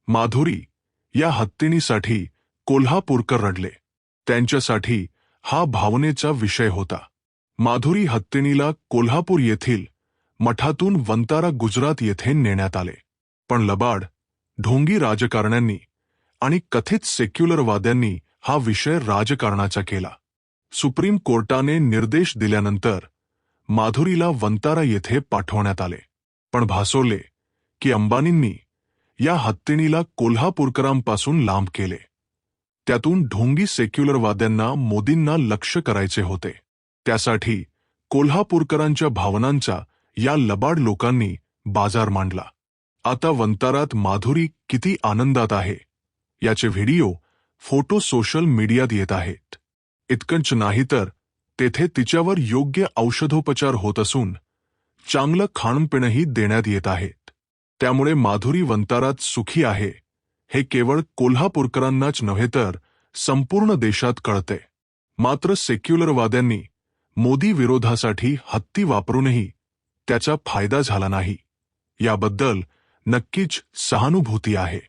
माधुरी या हत्तीणीसाठी कोल्हापूरकर रडले. त्यांच्यासाठी हा भावनेचा विषय होता. माधुरी हत्तीणीला कोल्हापूर येथील मठातून वंतारा गुजरात येथे नेण्यात आले. पण लबाड, ढोंगी राजकारण्यांनी आणि कथित सेक्युलरवाद्यांनी हा विषय राजकारणाचा केला. सुप्रीम कोर्टाने निर्देश दिल्यानंतर माधुरीला वंतारा येथे पाठवण्यात आले. पण भासवले की अंबानींनी या हत्तीणीला कोल्हापूरकरांपासून लांब केले. त्यातून ढोंगी सेक्युलरवाद्यांना मोदींना लक्ष्य करायचे होते. त्यासाठी कोल्हापूरकरांच्या भावनांचा या लबाड लोकांनी बाजार मांडला. आता वंतारात माधुरी किती आनंदात आहे याचे व्हिडिओ, फोटो सोशल मीडियात येत आहेत. इतकंच नाही तर तेथे तिच्यावर योग्य औषधोपचार होत असून चांगलं खाणपिणही देण्यात येत आहेत. त्यामुळे माधुरी वंतारात सुखी आहे हे केवळ कोल्हापूरकरांनाच नव्हे तर संपूर्ण देशात कळते. मात्र सेक्युलरवाद्यांनी मोदी विरोधासाठी हत्ती वापरूनही त्याचा फायदा झाला नाही. याबद्दल नक्कीच सहानुभूती आहे.